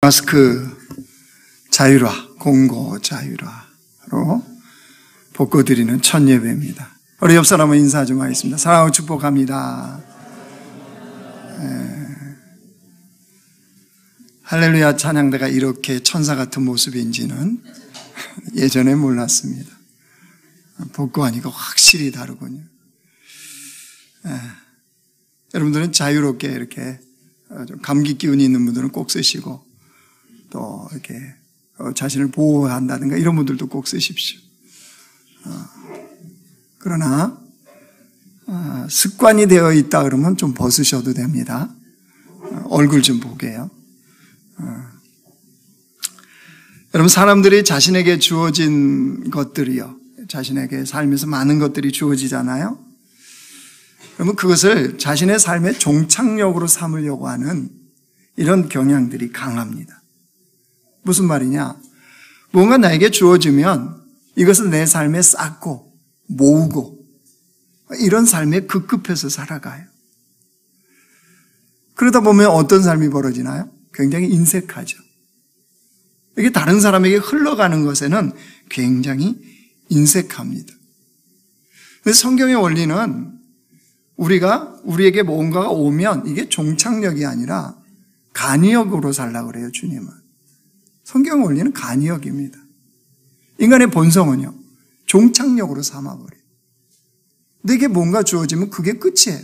마스크 자율화, 공고 자율화로 복고드리는 첫 예배입니다. 우리 옆 사람은 인사 좀 하겠습니다. 사랑하고 축복합니다. 할렐루야 찬양대가 이렇게 천사 같은 모습인지는 예전에 몰랐습니다. 복고하니까 확실히 다르군요. 여러분들은 자유롭게 이렇게 좀 감기 기운이 있는 분들은 꼭 쓰시고 또 이렇게 자신을 보호한다든가 이런 분들도 꼭 쓰십시오. 그러나 습관이 되어 있다 그러면 좀 벗으셔도 됩니다. 얼굴 좀 보게요. 여러분, 사람들이 자신에게 주어진 것들이요, 자신에게 살면서 많은 것들이 주어지잖아요. 그러면 그것을 자신의 삶의 종착역으로 삼으려고 하는 이런 경향들이 강합니다. 무슨 말이냐? 뭔가 나에게 주어지면 이것을 내 삶에 쌓고 모으고 이런 삶에 급급해서 살아가요. 그러다 보면 어떤 삶이 벌어지나요? 굉장히 인색하죠. 이게 다른 사람에게 흘러가는 것에는 굉장히 인색합니다. 그래서 성경의 원리는 우리에게 뭔가가 오면 이게 종착역이 아니라 간이역으로 살라고 그래요, 주님은. 성경 원리는 간이역입니다. 인간의 본성은요, 종착역으로 삼아버려요. 내게 뭔가 주어지면 그게 끝이에요.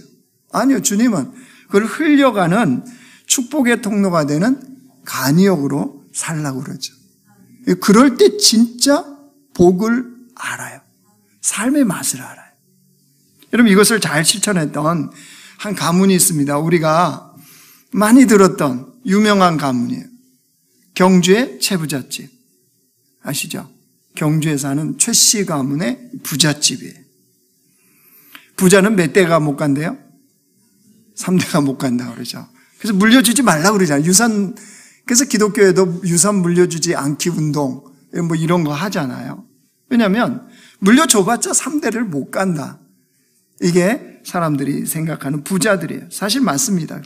아니요, 주님은 그걸 흘려가는 축복의 통로가 되는 간이역으로 살라고 그러죠. 그럴 때 진짜 복을 알아요. 삶의 맛을 알아요. 여러분, 이것을 잘 실천했던 한 가문이 있습니다. 우리가 많이 들었던 유명한 가문이에요. 경주의 최부잣집 아시죠? 경주에 사는 최씨 가문의 부잣집이에요. 부자는 몇 대가 못 간대요? 3대가 못 간다고 그러죠. 그래서 물려주지 말라고 그러잖아요. 그래서 기독교에도 유산 물려주지 않기 운동 뭐 이런 거 하잖아요. 왜냐하면 물려줘봤자 3대를 못 간다. 이게 사람들이 생각하는 부자들이에요. 사실 맞습니다.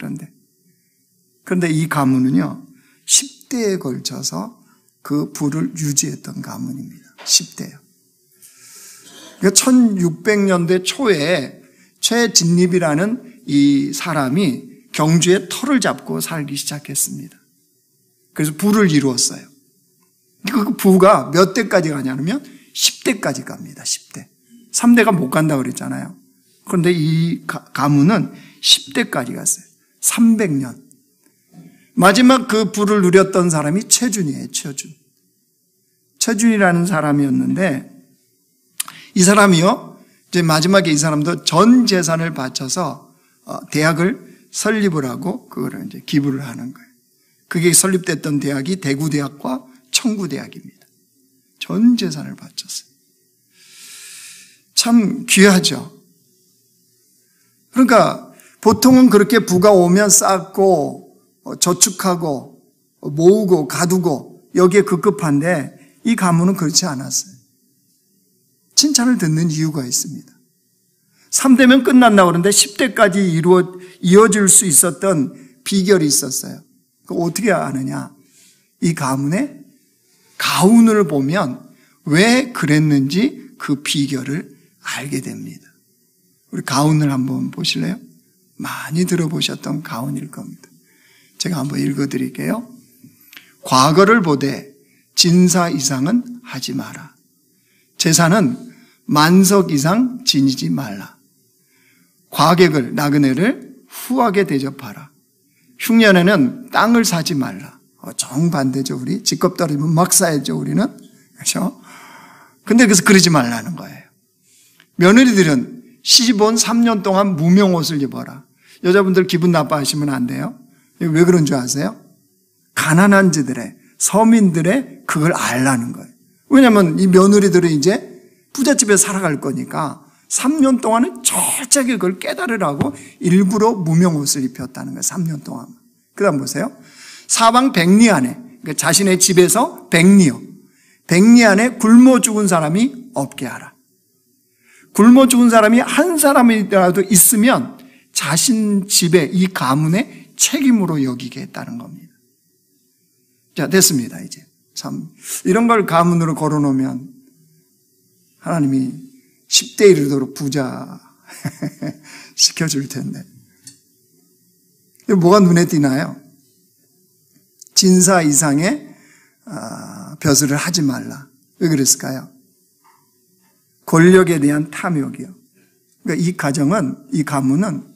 그런데 이 가문은요, 10대에 걸쳐서 그 부를 유지했던 가문입니다. 10대요. 그러니까 1600년대 초에 최진립이라는 이 사람이 경주에 터를 잡고 살기 시작했습니다. 그래서 부를 이루었어요. 그 부가 몇 대까지 가냐면 10대까지 갑니다. 10대. 3대가 못 간다고 그랬잖아요. 그런데 이 가문은 10대까지 갔어요. 300년. 마지막 그 부를 누렸던 사람이 최준이에요. 최준이라는 사람이었는데, 이 사람이요, 이제 마지막에 이 사람도 전 재산을 바쳐서 대학을 설립을 하고 그거를 이제 기부를 하는 거예요. 그게 설립됐던 대학이 대구대학과 청구대학입니다. 전 재산을 바쳤어요. 참 귀하죠. 그러니까 보통은 그렇게 부가 오면 쌓고 저축하고 모으고 가두고 여기에 급급한데 이 가문은 그렇지 않았어요. 칭찬을 듣는 이유가 있습니다. 3대면 끝난다고 그러는데 10대까지 이어질 수 있었던 비결이 있었어요. 그거 어떻게 아느냐? 이 가문의 가훈을 보면 왜 그랬는지 그 비결을 알게 됩니다. 우리 가훈을 한번 보실래요? 많이 들어보셨던 가훈일 겁니다. 제가 한번 읽어드릴게요. 과거를 보되 진사 이상은 하지 마라. 제사는 만석 이상 지니지 말라. 과객을 나그네를 후하게 대접하라. 흉년에는 땅을 사지 말라. 정반대죠. 우리 직업 떨어지면 막 사야죠. 우리는. 그렇죠? 근데 그래서 그러지 말라는 거예요. 며느리들은 시집 온 3년 동안 무명 옷을 입어라. 여자분들 기분 나빠하시면 안 돼요. 왜 그런 줄 아세요? 가난한 지들의, 서민들의 그걸 알라는 거예요. 왜냐하면 이 며느리들은 이제 부잣집에 살아갈 거니까 3년 동안은 철저하게 그걸 깨달으라고 일부러 무명 옷을 입혔다는 거예요. 3년 동안. 그 다음 보세요. 사방 100리 안에, 그러니까 자신의 집에서 100리요. 100리 안에 굶어 죽은 사람이 없게 하라. 굶어 죽은 사람이 한 사람이라도 있으면 자신 집에 이 가문의 책임으로 여기게 했다는 겁니다. 자, 됐습니다, 이제. 참, 이런 걸 가문으로 걸어놓으면 하나님이 10대 이르도록 부자 시켜줄 텐데. 뭐가 눈에 띄나요? 진사 이상의 벼슬을 하지 말라. 왜 그랬을까요? 권력에 대한 탐욕이요. 그러니까 이 가문은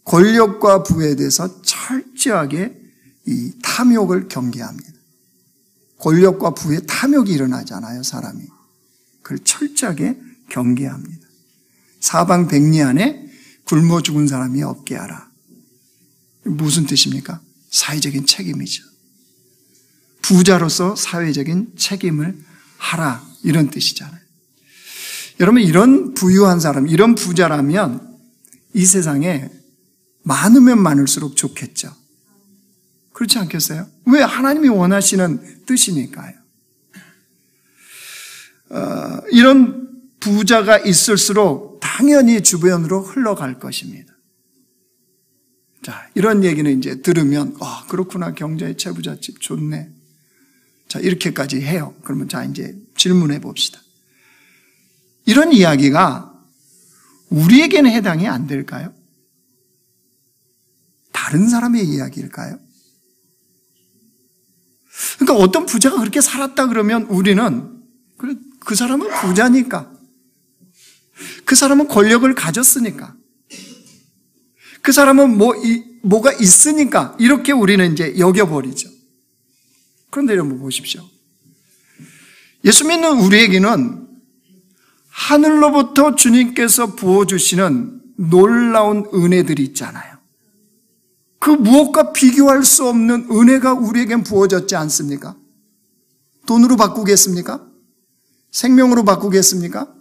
권력과 부에 대해서 철저하게 이 탐욕을 경계합니다. 권력과 부에 탐욕이 일어나잖아요, 사람이. 그걸 철저하게 경계합니다. 사방 백리 안에 굶어 죽은 사람이 없게 하라. 무슨 뜻입니까? 사회적인 책임이죠. 부자로서 사회적인 책임을 하라, 이런 뜻이잖아요. 여러분, 이런 부유한 사람, 이런 부자라면 이 세상에 많으면 많을수록 좋겠죠. 그렇지 않겠어요? 왜? 하나님이 원하시는 뜻이니까요. 이런 부자가 있을수록 당연히 주변으로 흘러갈 것입니다. 자, 이런 얘기는 이제 들으면, 그렇구나, 경자의 채부잣집 좋네. 자, 이렇게까지 해요. 그러면 자, 이제 질문해 봅시다. 이런 이야기가 우리에게는 해당이 안 될까요? 다른 사람의 이야기일까요? 그러니까 어떤 부자가 그렇게 살았다 그러면 우리는, 그 사람은 부자니까, 그 사람은 권력을 가졌으니까, 그 사람은 뭐가 있으니까 이렇게 우리는 이제 여겨버리죠. 그런데 여러분 보십시오. 예수 믿는 우리에게는 하늘로부터 주님께서 부어주시는 놀라운 은혜들이 있잖아요. 그 무엇과 비교할 수 없는 은혜가 우리에겐 부어졌지 않습니까? 돈으로 바꾸겠습니까? 생명으로 바꾸겠습니까?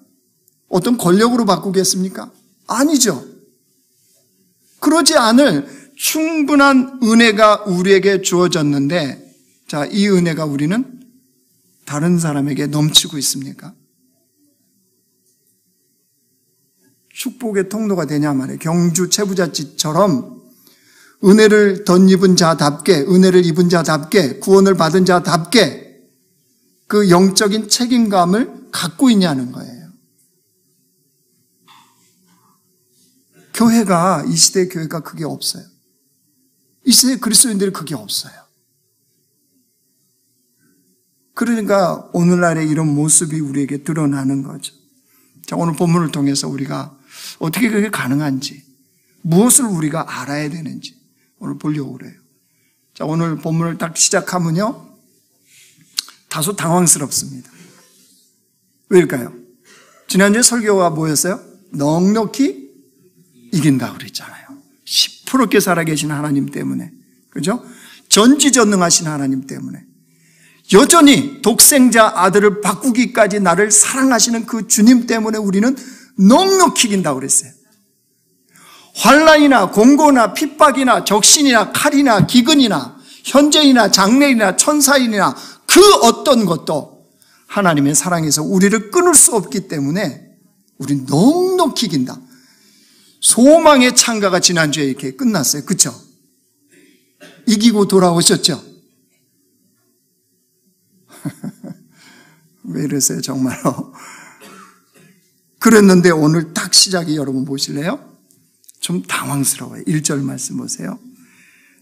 어떤 권력으로 바꾸겠습니까? 아니죠. 그러지 않을 충분한 은혜가 우리에게 주어졌는데, 자, 이 은혜가 우리는 다른 사람에게 넘치고 있습니까? 축복의 통로가 되냐 말이에요. 경주 채부잣집처럼 은혜를 덧입은 자답게, 은혜를 입은 자답게, 구원을 받은 자답게 그 영적인 책임감을 갖고 있냐는 거예요. 교회가, 이 시대의 교회가 그게 없어요. 이 시대의 그리스도인들이 그게 없어요. 그러니까 오늘날의 이런 모습이 우리에게 드러나는 거죠. 자, 오늘 본문을 통해서 우리가 어떻게 그게 가능한지, 무엇을 우리가 알아야 되는지 오늘 보려고 그래요. 자, 오늘 본문을 딱 시작하면요, 다소 당황스럽습니다. 왜일까요? 지난주에 설교가 뭐였어요? 넉넉히 이긴다고 그랬잖아요. 시퍼렇게 살아계신 하나님 때문에, 그죠? 전지전능하신 하나님 때문에, 여전히 독생자 아들을 바꾸기까지 나를 사랑하시는 그 주님 때문에 우리는 넉넉히 이긴다고 그랬어요. 환난이나 공고나 핍박이나 적신이나 칼이나 기근이나 현재이나 장래이나 천사인이나 그 어떤 것도 하나님의 사랑에서 우리를 끊을 수 없기 때문에 우리는 넉넉히 이긴다. 소망의 창가가 지난주에 이렇게 끝났어요. 그렇죠? 이기고 돌아오셨죠? 왜 이러세요, 정말로? 그랬는데 오늘 딱 시작이 여러분 보실래요? 좀 당황스러워요. 1절 말씀 보세요.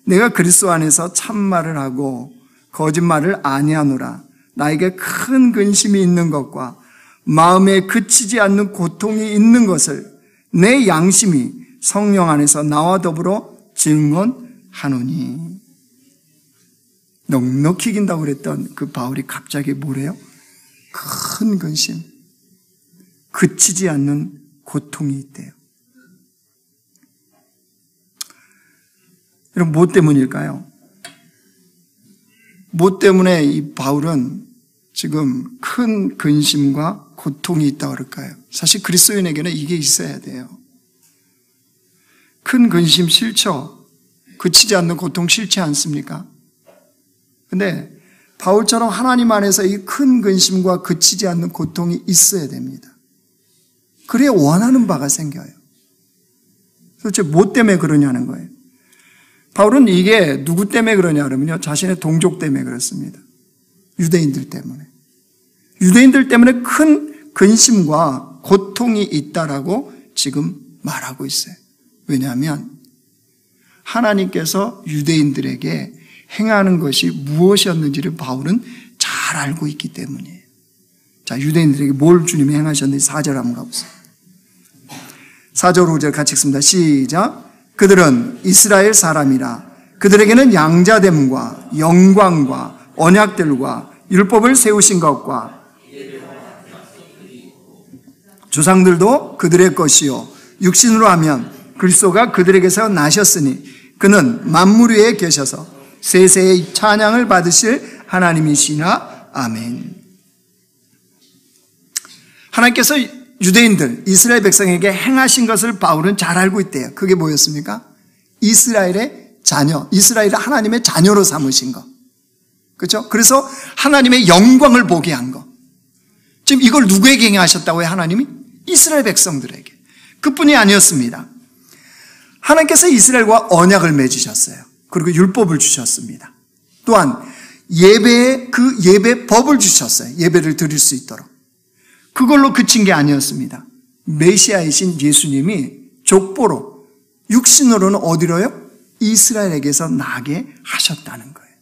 내가 그리스도 안에서 참말을 하고 거짓말을 아니하노라. 나에게 큰 근심이 있는 것과 마음에 그치지 않는 고통이 있는 것을 내 양심이 성령 안에서 나와 더불어 증언하노니. 넉넉히 이긴다고 그랬던 그 바울이 갑자기 뭐래요? 큰 근심, 그치지 않는 고통이 있대요. 여러분, 뭐 때문일까요? 뭐 때문에 이 바울은 지금 큰 근심과 고통이 있다고 그럴까요? 사실 그리스도인에게는 이게 있어야 돼요. 큰 근심 싫죠? 그치지 않는 고통 싫지 않습니까? 근데 바울처럼 하나님 안에서 이 큰 근심과 그치지 않는 고통이 있어야 됩니다. 그래야 원하는 바가 생겨요. 도대체 뭐 때문에 그러냐는 거예요. 바울은 이게 누구 때문에 그러냐 그러면요, 자신의 동족 때문에 그렇습니다. 유대인들 때문에. 유대인들 때문에 큰 근심과 고통이 있다라고 지금 말하고 있어요. 왜냐하면 하나님께서 유대인들에게 행하는 것이 무엇이었는지를 바울은 잘 알고 있기 때문이에요. 자, 유대인들에게 뭘 주님이 행하셨는지 4절 한번 가보세요. 4절 5절 같이 읽습니다. 시작. 그들은 이스라엘 사람이라 그들에게는 양자됨과 영광과 언약들과 율법을 세우신 것과 조상들도 그들의 것이요 육신으로 하면 그리스도가 그들에게서 나셨으니 그는 만물 위에 계셔서 세세의 찬양을 받으실 하나님이시나. 아멘. 하나님께서 유대인들, 이스라엘 백성에게 행하신 것을 바울은 잘 알고 있대요. 그게 뭐였습니까? 이스라엘의 자녀, 이스라엘을 하나님의 자녀로 삼으신 것. 그렇죠? 그래서 하나님의 영광을 보게 한 것. 지금 이걸 누구에게 행하셨다고요? 하나님이? 이스라엘 백성들에게. 그뿐이 아니었습니다. 하나님께서 이스라엘과 언약을 맺으셨어요. 그리고 율법을 주셨습니다. 또한 그 예배 법을 주셨어요. 예배를 드릴 수 있도록. 그걸로 그친 게 아니었습니다. 메시아이신 예수님이 족보로, 육신으로는 어디로요? 이스라엘에게서 나게 하셨다는 거예요.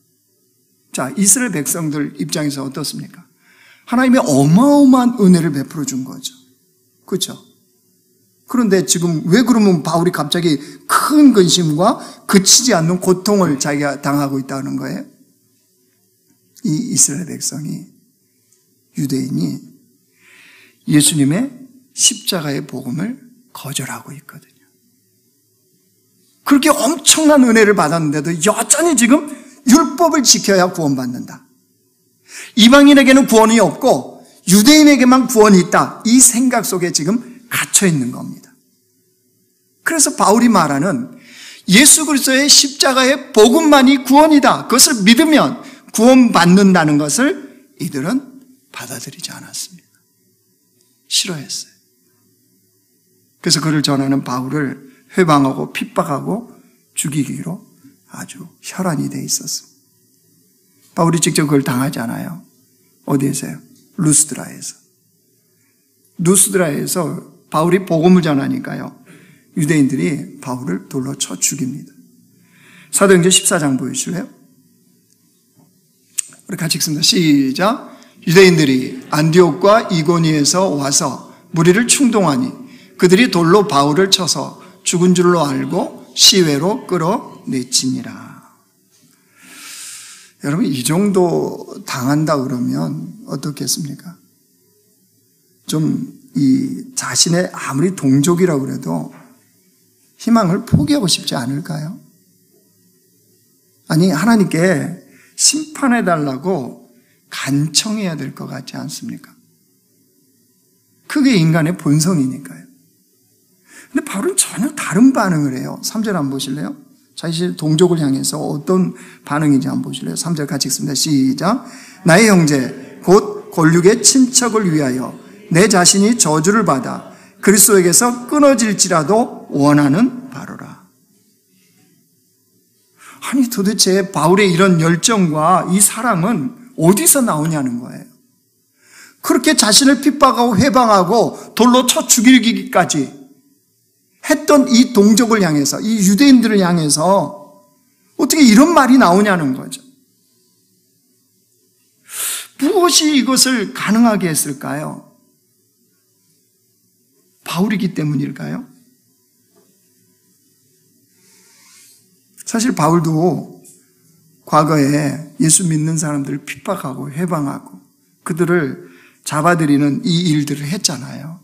자, 이스라엘 백성들 입장에서 어떻습니까? 하나님의 어마어마한 은혜를 베풀어 준 거죠. 그렇죠? 그런데 지금 왜 그러면 바울이 갑자기 큰 근심과 그치지 않는 고통을 자기가 당하고 있다는 거예요? 이 이스라엘 백성이, 유대인이 예수님의 십자가의 복음을 거절하고 있거든요. 그렇게 엄청난 은혜를 받았는데도 여전히 지금 율법을 지켜야 구원받는다. 이방인에게는 구원이 없고 유대인에게만 구원이 있다. 이 생각 속에 지금 갇혀 있는 겁니다. 그래서 바울이 말하는 예수 그리스도의 십자가의 복음만이 구원이다. 그것을 믿으면 구원받는다는 것을 이들은 받아들이지 않았습니다. 싫어했어요. 그래서 그를 전하는 바울을 회방하고 핍박하고 죽이기로 아주 혈안이 돼 있었습니다. 바울이 직접 그걸 당하지 않아요. 어디에서요? 루스드라에서. 루스드라에서 바울이 복음을 전하니까요, 유대인들이 바울을 돌로 쳐 죽입니다. 사도행전 14장 보여주실래요? 우리 같이 읽습니다. 시작. 유대인들이 안디옥과 이고니에서 와서 무리를 충동하니 그들이 돌로 바울을 쳐서 죽은 줄로 알고 시외로 끌어내치니라. 여러분, 이 정도 당한다 그러면 어떻겠습니까? 좀 이 자신의 아무리 동족이라고 그래도 희망을 포기하고 싶지 않을까요? 아니, 하나님께 심판해달라고 간청해야 될 것 같지 않습니까? 그게 인간의 본성이니까요. 근데 바울은 전혀 다른 반응을 해요. 3절 한번 보실래요? 자신 동족을 향해서 어떤 반응인지 한번 보실래요? 3절 같이 읽습니다. 시작. 나의 형제 곧 골육의 친척을 위하여 내 자신이 저주를 받아 그리스도에게서 끊어질지라도 원하는 바로라. 아니, 도대체 바울의 이런 열정과 이 사랑은 어디서 나오냐는 거예요. 그렇게 자신을 핍박하고 회방하고 돌로 쳐 죽이기까지 했던 이 동족을 향해서, 이 유대인들을 향해서 어떻게 이런 말이 나오냐는 거죠. 무엇이 이것을 가능하게 했을까요? 바울이기 때문일까요? 사실 바울도 과거에 예수 믿는 사람들을 핍박하고 회방하고 그들을 잡아들이는 이 일들을 했잖아요.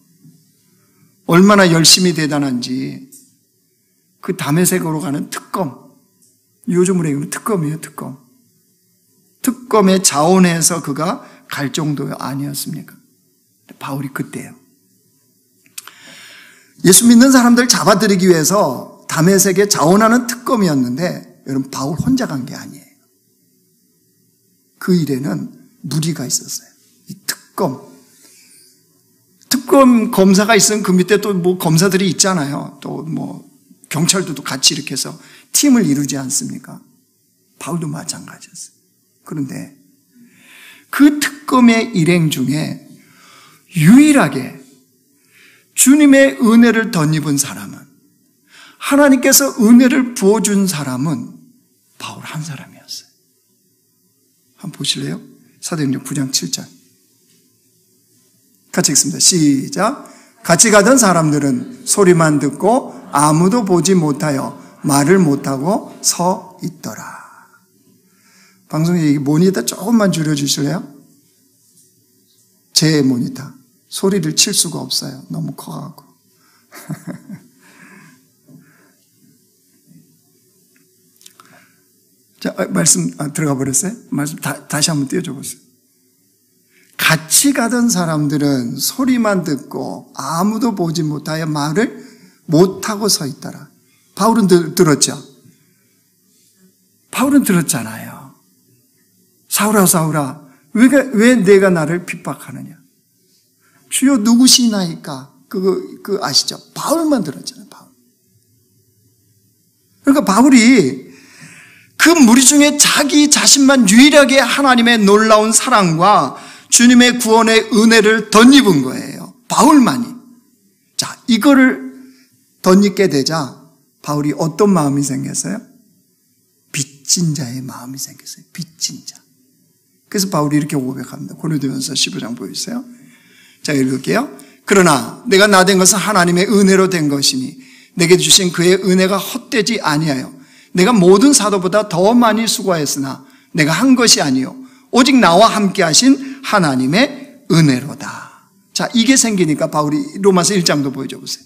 얼마나 열심히 대단한지. 그 다메섹으로 가는 특검, 요즘으로 얘기하면 특검이에요. 특검. 특검에 자원해서 그가 갈 정도 아니었습니까? 바울이 그때요. 예수 믿는 사람들 잡아들이기 위해서 다메섹에 자원하는 특검이었는데 여러분, 바울 혼자 간 게 아니에요. 그 일에는 무리가 있었어요. 이 특검 검사가 있으면 그 밑에 또 뭐 검사들이 있잖아요. 또 뭐 경찰들도 같이 이렇게 해서 팀을 이루지 않습니까? 바울도 마찬가지였어요. 그런데 그 특검의 일행 중에 유일하게 주님의 은혜를 덧입은 사람은, 하나님께서 은혜를 부어준 사람은 바울 한 사람이었어요. 한번 보실래요? 사도행전 9장 7절. 같이 읽습니다. 시작. 같이 가던 사람들은 소리만 듣고 아무도 보지 못하여 말을 못하고 서 있더라. 방송에 모니터 조금만 줄여주실래요? 제 모니터. 소리를 칠 수가 없어요. 너무 커가지고. 자, 말씀 들어가 버렸어요? 말씀 다시 한번 띄워줘 보세요. 같이 가던 사람들은 소리만 듣고 아무도 보지 못하여 말을 못하고 서 있더라. 바울은 들었죠? 바울은 들었잖아요. 사울아, 사울아, 왜 내가 나를 핍박하느냐? 주여 누구시나이까? 그거 아시죠? 바울만 들었잖아요, 바울. 그러니까 바울이 그 무리 중에 자기 자신만 유일하게 하나님의 놀라운 사랑과 주님의 구원의 은혜를 덧입은 거예요. 바울만이. 자, 이거를 덧입게 되자 바울이 어떤 마음이 생겼어요? 빚진 자의 마음이 생겼어요. 빚진 자. 그래서 바울이 이렇게 고백합니다. 고린도전서 15장 보여주세요. 자, 읽을게요. 그러나 내가 나된 것은 하나님의 은혜로 된 것이니 내게 주신 그의 은혜가 헛되지 아니하여 내가 모든 사도보다 더 많이 수고하였으나 내가 한 것이 아니요 오직 나와 함께 하신 하나님의 은혜로다. 자, 이게 생기니까 바울이 로마서 1장도 보여줘 보세요.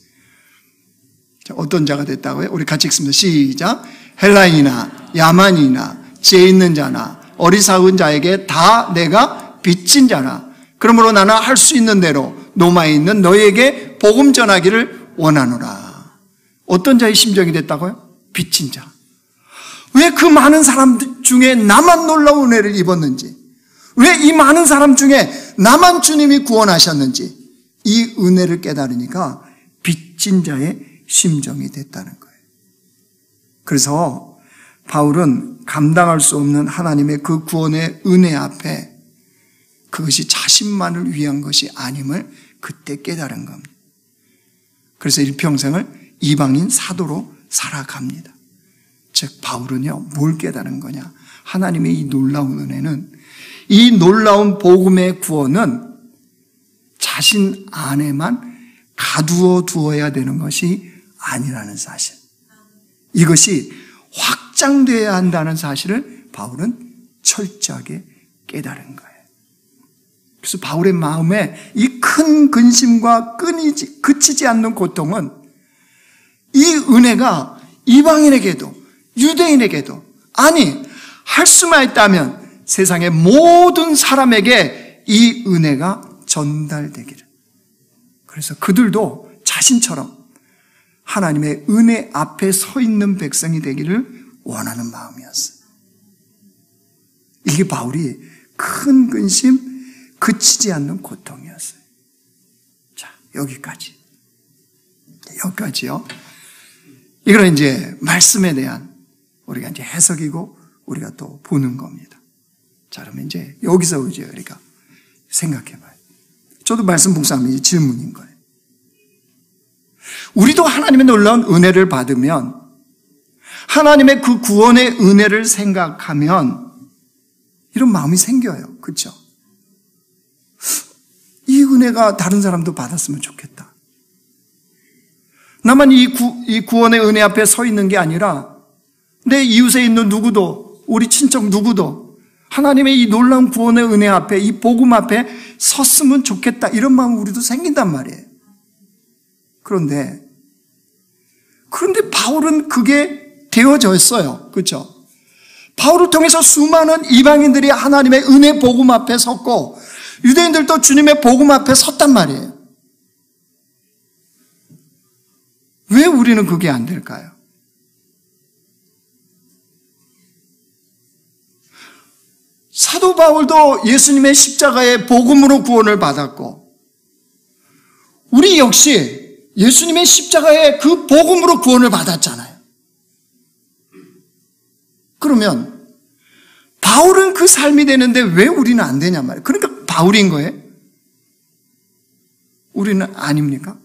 자, 어떤 자가 됐다고요? 우리 같이 읽습니다. 시작. 헬라인이나 야만이나 죄 있는 자나 어리석은 자에게 다 내가 빚진 자나 그러므로 나는 할 수 있는 대로 로마에 있는 너희에게 복음 전하기를 원하노라. 어떤 자의 심정이 됐다고요? 빚진 자. 왜 그 많은 사람 중에 나만 놀라운 은혜를 입었는지, 왜 이 많은 사람 중에 나만 주님이 구원하셨는지 이 은혜를 깨달으니까 빚진 자의 심정이 됐다는 거예요. 그래서 바울은 감당할 수 없는 하나님의 그 구원의 은혜 앞에 그것이 자신만을 위한 것이 아님을 그때 깨달은 겁니다. 그래서 일평생을 이방인 사도로 살아갑니다. 즉 바울은요, 뭘 깨달은 거냐? 하나님의 이 놀라운 은혜는, 이 놀라운 복음의 구원은 자신 안에만 가두어 두어야 되는 것이 아니라는 사실, 이것이 확장되어야 한다는 사실을 바울은 철저하게 깨달은 거예요. 그래서 바울의 마음에 이 큰 근심과 그치지 않는 고통은 이 은혜가 이방인에게도 유대인에게도, 아니 할 수만 있다면 세상의 모든 사람에게 이 은혜가 전달되기를, 그래서 그들도 자신처럼 하나님의 은혜 앞에 서 있는 백성이 되기를 원하는 마음이었어요. 이게 바울이 큰 근심, 그치지 않는 고통이었어요. 자, 여기까지요. 이거는 이제 말씀에 대한 우리가 이제 해석이고 우리가 또 보는 겁니다. 자, 그러면 이제 여기서 이제 우리가 생각해봐요. 저도 말씀 묵상하면 질문인 거예요. 우리도 하나님의 놀라운 은혜를 받으면, 하나님의 그 구원의 은혜를 생각하면 이런 마음이 생겨요. 그렇죠? 이 은혜가 다른 사람도 받았으면 좋겠다. 나만 이 구원의 은혜 앞에 서 있는 게 아니라 내 이웃에 있는 누구도, 우리 친척 누구도 하나님의 이 놀라운 구원의 은혜 앞에, 이 복음 앞에 섰으면 좋겠다, 이런 마음 우리도 생긴단 말이에요. 그런데 바울은 그게 되어졌어요. 그렇죠? 바울을 통해서 수많은 이방인들이 하나님의 은혜 복음 앞에 섰고 유대인들도 주님의 복음 앞에 섰단 말이에요. 왜 우리는 그게 안 될까요? 사도 바울도 예수님의 십자가의 복음으로 구원을 받았고, 우리 역시 예수님의 십자가의 그 복음으로 구원을 받았잖아요. 그러면 바울은 그 삶이 되는데 왜 우리는 안 되냐 말이에요. 그러니까 바울인 거예요. 우리는 아닙니까?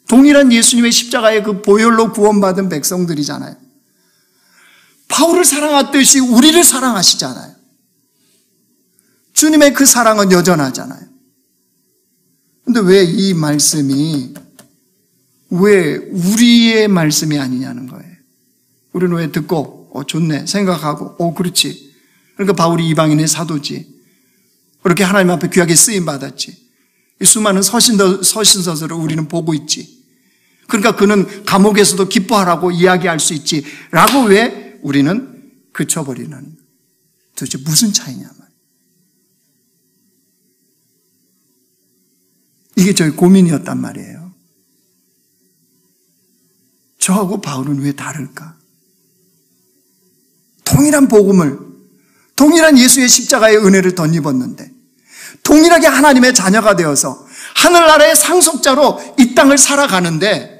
동일한 예수님의 십자가의 그 보혈로 구원받은 백성들이잖아요. 바울을 사랑하듯이 우리를 사랑하시잖아요. 주님의 그 사랑은 여전하잖아요. 근데 왜 이 말씀이 왜 우리의 말씀이 아니냐는 거예요. 우리는 왜 듣고 좋네 생각하고 그렇지. 그러니까 바울이 이방인의 사도지. 그렇게 하나님 앞에 귀하게 쓰임 받았지. 이 수많은 서신서들을 우리는 보고 있지. 그러니까 그는 감옥에서도 기뻐하라고 이야기할 수 있지 라고 왜 우리는 그쳐버리는, 도대체 무슨 차이냐 말이에요. 이게 저희 고민이었단 말이에요. 저하고 바울은 왜 다를까? 동일한 복음을, 동일한 예수의 십자가의 은혜를 덧입었는데, 동일하게 하나님의 자녀가 되어서 하늘나라의 상속자로 이 땅을 살아가는데,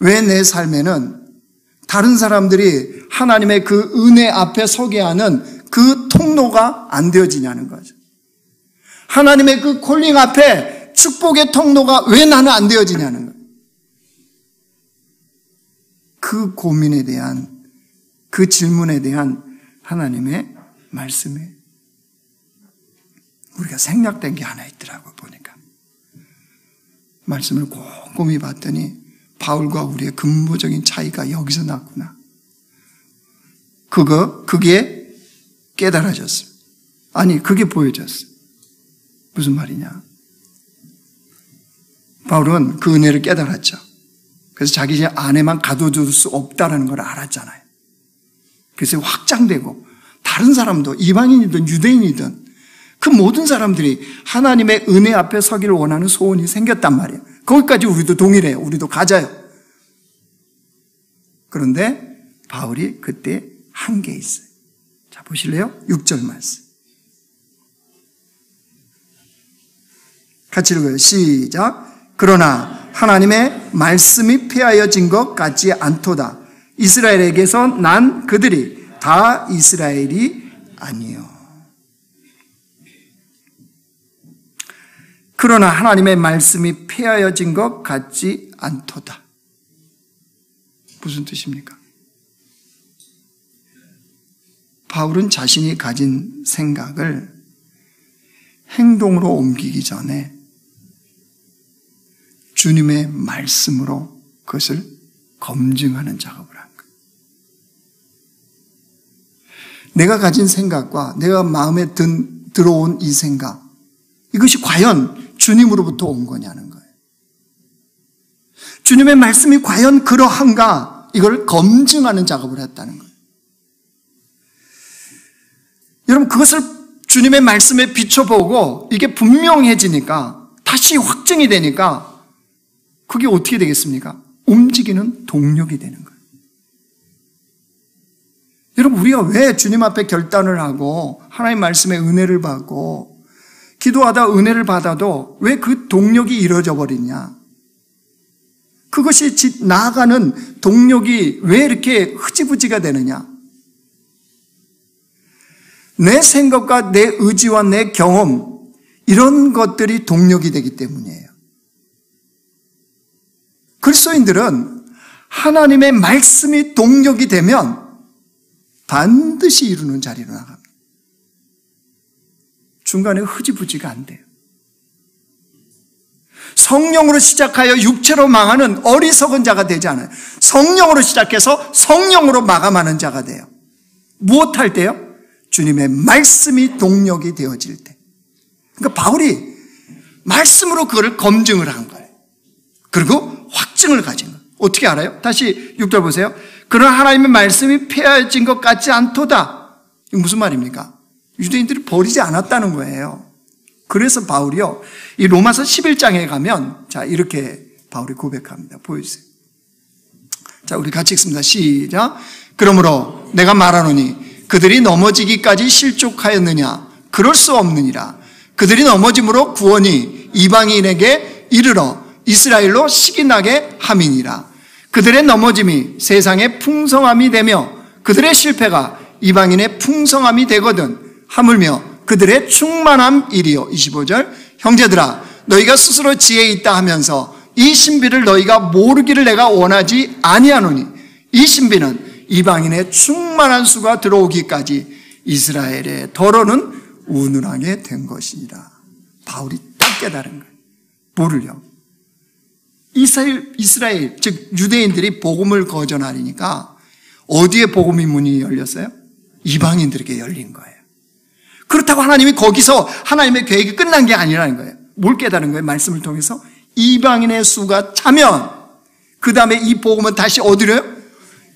왜 내 삶에는 다른 사람들이 하나님의 그 은혜 앞에 서게 하는 그 통로가 안 되어지냐는 거죠. 하나님의 그 콜링 앞에 축복의 통로가 왜 나는 안 되어지냐는 거예요. 그 고민에 대한, 그 질문에 대한 하나님의 말씀에 우리가 생략된 게 하나 있더라고요, 보니까. 말씀을 꼼꼼히 봤더니 바울과 우리의 근본적인 차이가 여기서 났구나. 그게 깨달아졌어요. 아니, 그게 보여졌어요. 무슨 말이냐? 바울은 그 은혜를 깨달았죠. 그래서 자기 안에만 가둬둘 수 없다는 걸 알았잖아요. 그래서 확장되고 다른 사람도 이방인이든 유대인이든 그 모든 사람들이 하나님의 은혜 앞에 서기를 원하는 소원이 생겼단 말이에요. 거기까지 우리도 동일해요. 우리도 가져요. 그런데 바울이 그때 한계에 있어요. 자, 보실래요? 6절 말씀. 같이 읽어요. 시작. 그러나 하나님의 말씀이 폐하여진 것 같지 않도다. 이스라엘에게서 난 그들이 다 이스라엘이 아니요. 그러나 하나님의 말씀이 폐하여진 것 같지 않도다. 무슨 뜻입니까? 바울은 자신이 가진 생각을 행동으로 옮기기 전에 주님의 말씀으로 그것을 검증하는 작업을 한 거예요. 내가 가진 생각과 내가 마음에 들어온 이 생각, 이것이 과연 주님으로부터 온 거냐는 거예요. 주님의 말씀이 과연 그러한가, 이걸 검증하는 작업을 했다는 거예요. 여러분, 그것을 주님의 말씀에 비춰보고 이게 분명해지니까, 다시 확증이 되니까 그게 어떻게 되겠습니까? 움직이는 동력이 되는 거예요. 여러분, 우리가 왜 주님 앞에 결단을 하고 하나님의 말씀에 은혜를 받고 기도하다 은혜를 받아도 왜 그 동력이 이루어져 버리냐? 그것이 나아가는 동력이 왜 이렇게 흐지부지가 되느냐? 내 생각과 내 의지와 내 경험, 이런 것들이 동력이 되기 때문이에요. 그리스도인들은 하나님의 말씀이 동력이 되면 반드시 이루는 자리로 나갑니다. 중간에 흐지부지가 안 돼요. 성령으로 시작하여 육체로 망하는 어리석은 자가 되지 않아요. 성령으로 시작해서 성령으로 마감하는 자가 돼요. 무엇할 때요? 주님의 말씀이 동력이 되어질 때. 그러니까 바울이 말씀으로 그걸 검증을 한 거예요. 그리고 확증을 가진 거예요. 어떻게 알아요? 다시 6절 보세요. 그러나 하나님의 말씀이 폐하여진 것 같지 않도다. 이게 무슨 말입니까? 유대인들이 버리지 않았다는 거예요. 그래서 바울이요, 이 로마서 11장에 가면, 자, 이렇게 바울이 고백합니다. 보여주세요. 자, 우리 같이 읽습니다. 시작. 그러므로 내가 말하노니 그들이 넘어지기까지 실족하였느냐? 그럴 수 없느니라. 그들이 넘어짐으로 구원이 이방인에게 이르러 이스라엘로 시기나게 함이니라. 그들의 넘어짐이 세상의 풍성함이 되며 그들의 실패가 이방인의 풍성함이 되거든 하물며 그들의 충만함이리요. 25절 형제들아 너희가 스스로 지혜 있다 하면서 이 신비를 너희가 모르기를 내가 원하지 아니하노니 이 신비는 이방인의 충만한 수가 들어오기까지 이스라엘의 더러는 우둔하게 된 것이니라. 바울이 딱 깨달은 거예요. 뭐를요? 이스라엘 즉 유대인들이 복음을 거절하니까 어디에 복음의 문이 열렸어요? 이방인들에게 열린 거예요. 그렇다고 하나님이 거기서 하나님의 계획이 끝난 게 아니라는 거예요. 뭘 깨달은 거예요? 말씀을 통해서 이방인의 수가 차면 그 다음에 이 복음은 다시 어디로요?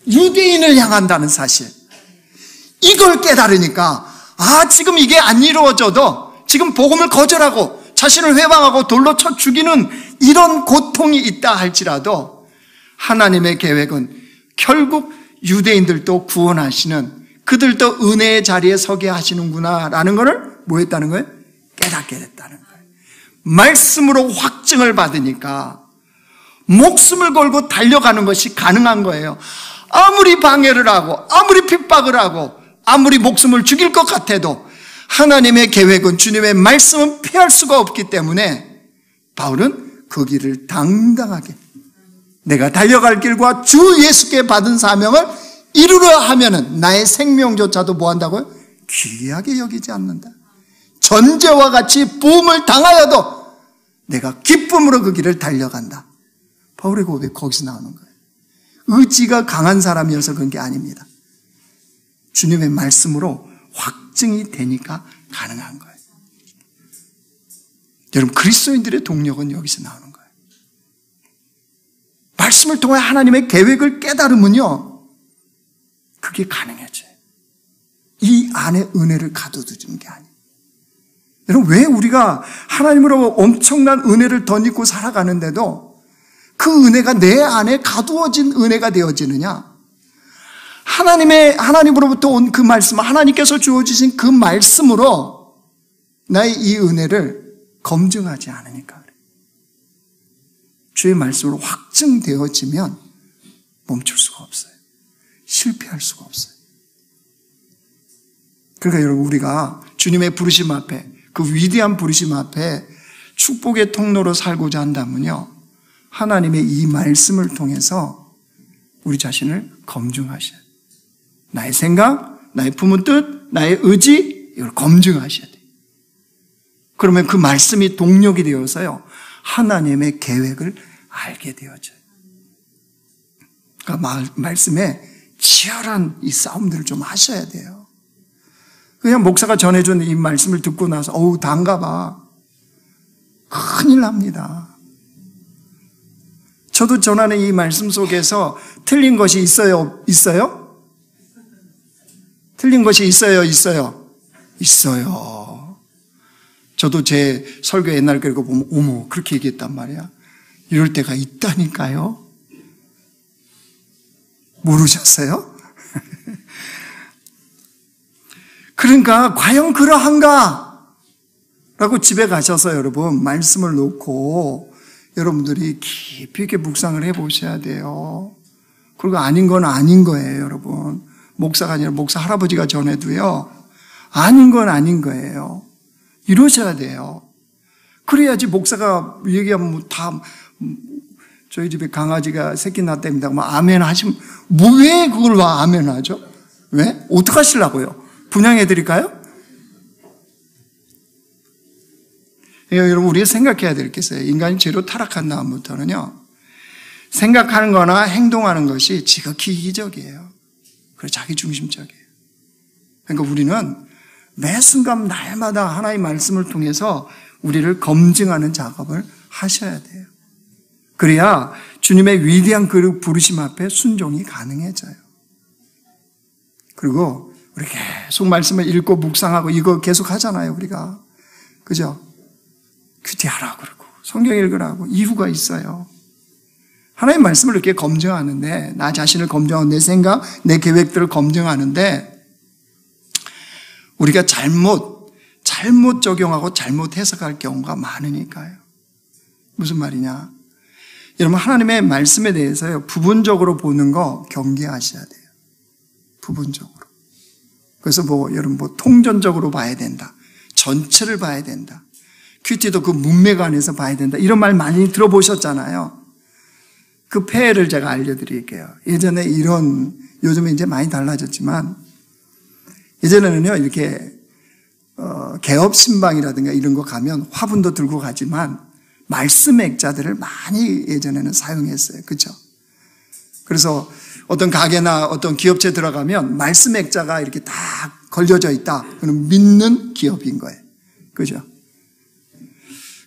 유대인을 향한다는 사실. 이걸 깨달으니까 지금 이게 안 이루어져도 지금 복음을 거절하고 자신을 회방하고 돌로 쳐 죽이는 이런 고통이 있다 할지라도 하나님의 계획은 결국 유대인들도 구원하시는 그들도 은혜의 자리에 서게 하시는구나 라는 것을 뭐 했다는 거예요? 깨닫게 됐다는 거예요. 말씀으로 확증을 받으니까 목숨을 걸고 달려가는 것이 가능한 거예요. 아무리 방해를 하고 아무리 핍박을 하고 아무리 목숨을 죽일 것 같아도 하나님의 계획은 주님의 말씀은 피할 수가 없기 때문에 바울은 그 길을 당당하게 내가 달려갈 길과 주 예수께 받은 사명을 이루려 하면은 나의 생명조차도 뭐 한다고요? 귀하게 여기지 않는다. 전제와 같이 부음을 당하여도 내가 기쁨으로 그 길을 달려간다. 바울의 고백 거기서 나오는 거예요. 의지가 강한 사람이어서 그런 게 아닙니다. 주님의 말씀으로 확증이 되니까 가능한 거예요. 여러분 그리스도인들의 동력은 여기서 나오는 거예요. 말씀을 통해 하나님의 계획을 깨달으면요 그게 가능해져요. 이 안에 은혜를 가둬두는 게 아니에요. 여러분 왜 우리가 하나님으로 엄청난 은혜를 덧입고 살아가는데도 그 은혜가 내 안에 가두어진 은혜가 되어지느냐? 하나님으로부터 온 그 말씀, 하나님께서 주어주신 그 말씀으로 나의 이 은혜를 검증하지 않으니까 그래요. 주의 말씀으로 확증되어지면 멈출 수가 없어요. 실패할 수가 없어요. 그러니까 여러분 우리가 주님의 부르심 앞에 그 위대한 부르심 앞에 축복의 통로로 살고자 한다면요 하나님의 이 말씀을 통해서 우리 자신을 검증하셔야 돼요. 나의 생각, 나의 품은 뜻, 나의 의지 이걸 검증하셔야 돼요. 그러면 그 말씀이 동력이 되어서요 하나님의 계획을 알게 되어져요. 그러니까 말씀에 치열한 이 싸움들을 좀 하셔야 돼요. 그냥 목사가 전해준 이 말씀을 듣고 나서 단가봐. 큰일 납니다. 저도 전하는 이 말씀 속에서 틀린 것이 있어요? 있어요? 틀린 것이 있어요? 있어요. 저도 제 설교 옛날 거 보면 어머 그렇게 얘기했단 말이야. 이럴 때가 있다니까요. 모르셨어요? 그러니까 과연 그러한가? 라고 집에 가셔서 여러분 말씀을 놓고 여러분들이 깊이 있게 묵상을 해보셔야 돼요. 그리고 아닌 건 아닌 거예요, 여러분. 목사가 아니라 목사 할아버지가 전해도요. 아닌 건 아닌 거예요. 이러셔야 돼요. 그래야지 목사가 얘기하면 다 저희 집에 강아지가 새끼 낳았답니다. 아멘 하시면 왜 그걸 와 아멘 하죠? 왜? 어떡하시려고요? 분양해 드릴까요? 여러분 우리가 생각해야 될 게 있어요. 인간이 죄로 타락한 다음부터는요 생각하는 거나 행동하는 것이 지극히 이기적이에요. 그리고 자기중심적이에요. 그러니까 우리는 매 순간 날마다 하나의 말씀을 통해서 우리를 검증하는 작업을 하셔야 돼요. 그래야 주님의 위대한 그 부르심 앞에 순종이 가능해져요. 그리고 우리 계속 말씀을 읽고 묵상하고 이거 계속 하잖아요, 우리가. 그죠? 큐티하라고 그러고 성경 읽으라고 이유가 있어요. 하나님의 말씀을 이렇게 검증하는데 나 자신을 검증하고 내 생각, 내 계획들을 검증하는데 우리가 잘못 적용하고 잘못 해석할 경우가 많으니까요. 무슨 말이냐? 여러분, 하나님의 말씀에 대해서요, 부분적으로 보는 거 경계하셔야 돼요. 부분적으로. 그래서 여러분, 통전적으로 봐야 된다. 전체를 봐야 된다. 큐티도 그 문맥 안에서 봐야 된다. 이런 말 많이 들어보셨잖아요. 그 폐해를 제가 알려드릴게요. 예전에 요즘에 이제 많이 달라졌지만, 예전에는요, 이렇게, 개업신방이라든가 이런 거 가면 화분도 들고 가지만, 말씀 액자들을 많이 예전에는 사용했어요. 그죠? 그래서 어떤 가게나 어떤 기업체 들어가면 말씀 액자가 이렇게 다 걸려져 있다. 그럼 믿는 기업인 거예요. 그죠?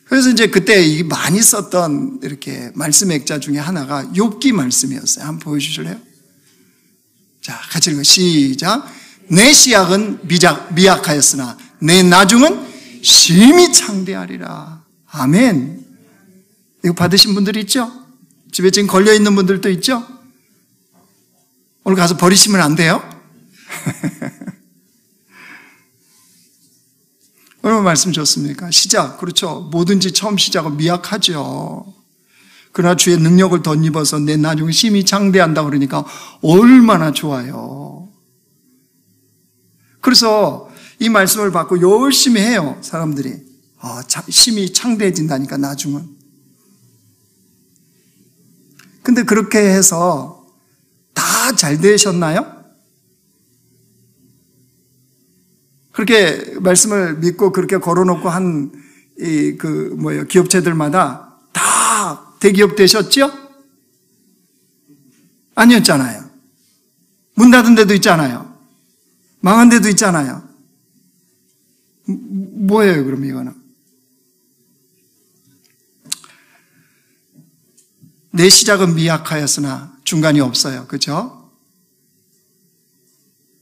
그래서 이제 그때 많이 썼던 이렇게 말씀 액자 중에 하나가 욥기 말씀이었어요. 한번 보여주실래요? 자, 같이 읽어. 시작. 내 시약은 미약하였으나 내 나중은 심히 창대하리라. 아멘. 이거 받으신 분들 있죠? 집에 지금 걸려있는 분들도 있죠? 오늘 가서 버리시면 안 돼요? 얼마나 말씀 좋습니까? 시작. 그렇죠. 뭐든지 처음 시작은 미약하죠. 그러나 주의 능력을 덧입어서 내 나중에 심히 창대한다 그러니까 얼마나 좋아요. 그래서 이 말씀을 받고 열심히 해요. 사람들이. 심히 창대해진다니까 나중은. 근데 그렇게 해서 다 잘 되셨나요? 그렇게 말씀을 믿고 그렇게 걸어놓고 기업체들마다 다 대기업 되셨죠? 아니었잖아요. 문 닫은 데도 있잖아요. 망한 데도 있잖아요. 뭐예요, 그럼 이거는? 내 시작은 미약하였으나 중간이 없어요. 그죠?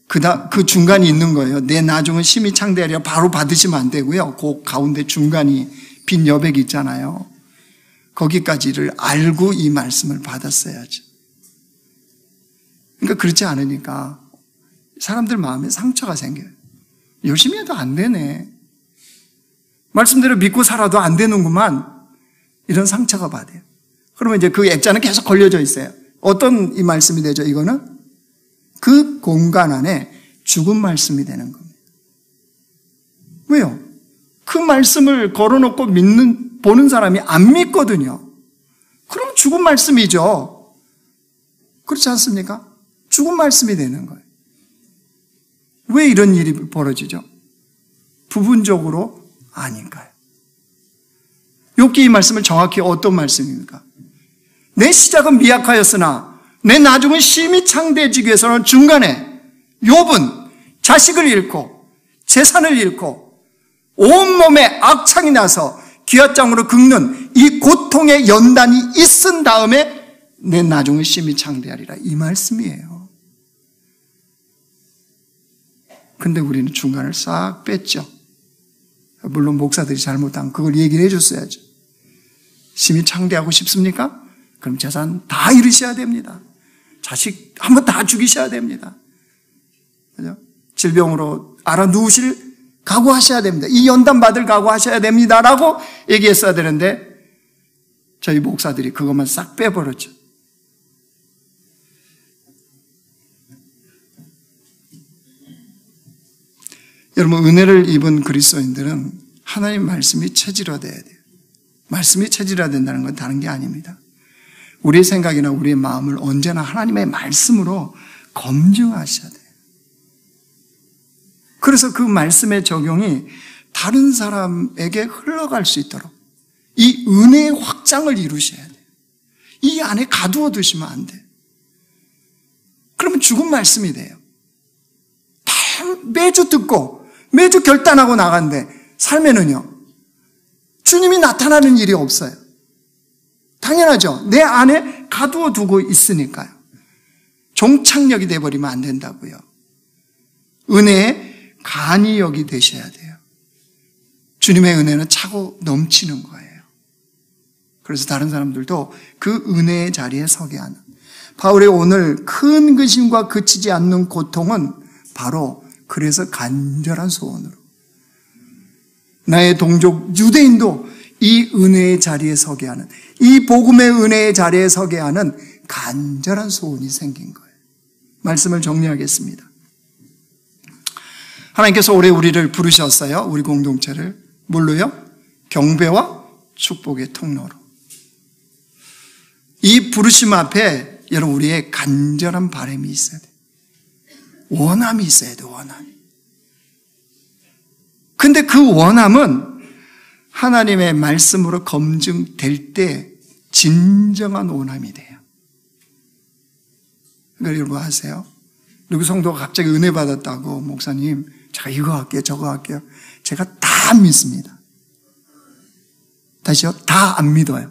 그 중간이 있는 거예요. 내 나중은 심히 창대하리라. 바로 받으시면 안 되고요. 그 가운데 중간이 빈 여백이 있잖아요. 거기까지를 알고 이 말씀을 받았어야죠. 그러니까 그렇지 않으니까 사람들 마음에 상처가 생겨요. 열심히 해도 안 되네. 말씀대로 믿고 살아도 안 되는구만. 이런 상처가 받아요. 그러면 이제 그 액자는 계속 걸려져 있어요. 어떤 이 말씀이 되죠, 이거는? 그 공간 안에 죽은 말씀이 되는 겁니다. 왜요? 그 말씀을 걸어놓고 보는 사람이 안 믿거든요. 그럼 죽은 말씀이죠. 그렇지 않습니까? 죽은 말씀이 되는 거예요. 왜 이런 일이 벌어지죠? 부분적으로 아닌가요? 욥기 이 말씀을 정확히 어떤 말씀입니까? 내 시작은 미약하였으나 내 나중은 심히 창대해지기 위해서는 중간에 욥은 자식을 잃고 재산을 잃고 온몸에 악창이 나서 기왓장으로 긁는 이 고통의 연단이 있은 다음에 내 나중은 심히 창대하리라. 이 말씀이에요. 근데 우리는 중간을 싹 뺐죠. 물론 목사들이 잘못한 그걸 얘기를 해줬어야죠. 심히 창대하고 싶습니까? 그럼 재산 다 잃으셔야 됩니다. 자식 한번 다 죽이셔야 됩니다. 그죠? 질병으로 알아누우실 각오하셔야 됩니다. 이 연단 받을 각오하셔야 됩니다라고 얘기했어야 되는데 저희 목사들이 그것만 싹 빼버렸죠. 여러분, 은혜를 입은 그리스도인들은 하나님 말씀이 체질화돼야 돼요. 말씀이 체질화된다는 건 다른 게 아닙니다. 우리의 생각이나 우리의 마음을 언제나 하나님의 말씀으로 검증하셔야 돼요. 그래서 그 말씀의 적용이 다른 사람에게 흘러갈 수 있도록 이 은혜의 확장을 이루셔야 돼요. 이 안에 가두어 두시면 안 돼요. 그러면 죽은 말씀이 돼요. 다 매주 듣고 매주 결단하고 나간데 삶에는요, 주님이 나타나는 일이 없어요. 당연하죠. 내 안에 가두어 두고 있으니까요. 종착역이 돼버리면 안 된다고요. 은혜의 간이역이 되셔야 돼요. 주님의 은혜는 차고 넘치는 거예요. 그래서 다른 사람들도 그 은혜의 자리에 서게 하는. 바울의 오늘 큰 근심과 그치지 않는 고통은 바로 그래서 간절한 소원으로 나의 동족 유대인도 이 은혜의 자리에 서게 하는, 이 복음의 은혜의 자리에 서게 하는 간절한 소원이 생긴 거예요. 말씀을 정리하겠습니다. 하나님께서 올해 우리를 부르셨어요. 우리 공동체를. 뭘로요? 경배와 축복의 통로로. 이 부르심 앞에 여러분 우리의 간절한 바람이 있어야 돼요. 원함이 있어야 돼요. 원함이. 근데 그 원함은 하나님의 말씀으로 검증될 때 진정한 원함이 돼요. 그러니까 여러분 아세요? 누구 성도가 갑자기 은혜 받았다고, 목사님 제가 이거 할게요 저거 할게요. 제가 다 안 믿습니다. 다시요? 다 안 믿어요.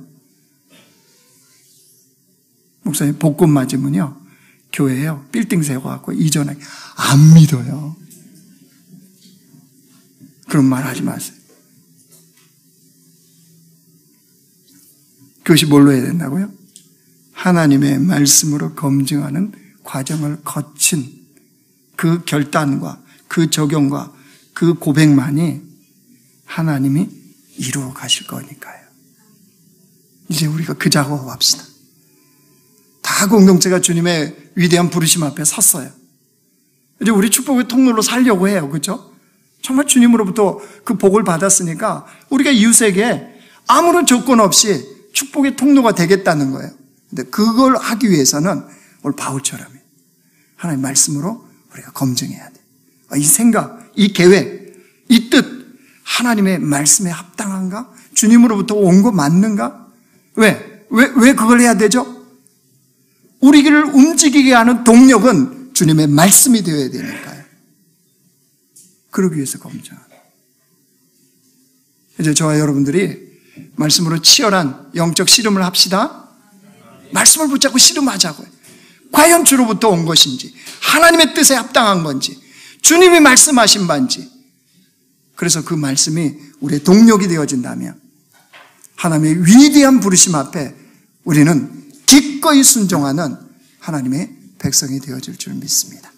목사님 복권 맞으면요 교회에요 빌딩 세워갖고 이전하게 안 믿어요. 그런 말 하지 마세요. 그것이 뭘로 해야 된다고요? 하나님의 말씀으로 검증하는 과정을 거친 그 결단과 그 적용과 그 고백만이 하나님이 이루어 가실 거니까요. 이제 우리가 그 작업을 합시다. 다 공동체가 주님의 위대한 부르심 앞에 섰어요. 이제 우리 축복의 통로로 살려고 해요. 그렇죠? 정말 주님으로부터 그 복을 받았으니까 우리가 이웃에게 아무런 조건 없이 축복의 통로가 되겠다는 거예요. 근데 그걸 하기 위해서는 오늘 바울처럼 하나님의 말씀으로 우리가 검증해야 돼. 이 생각, 이 계획, 이 뜻 하나님의 말씀에 합당한가? 주님으로부터 온 거 맞는가? 왜 그걸 해야 되죠? 우리를 움직이게 하는 동력은 주님의 말씀이 되어야 되니까요. 그러기 위해서 검증하는. 이제 저와 여러분들이 말씀으로 치열한 영적 씨름을 합시다. 말씀을 붙잡고 씨름하자고요. 과연 주로부터 온 것인지, 하나님의 뜻에 합당한 건지, 주님이 말씀하신 바인지. 그래서 그 말씀이 우리의 동력이 되어진다면 하나님의 위대한 부르심 앞에 우리는 기꺼이 순종하는 하나님의 백성이 되어질 줄 믿습니다.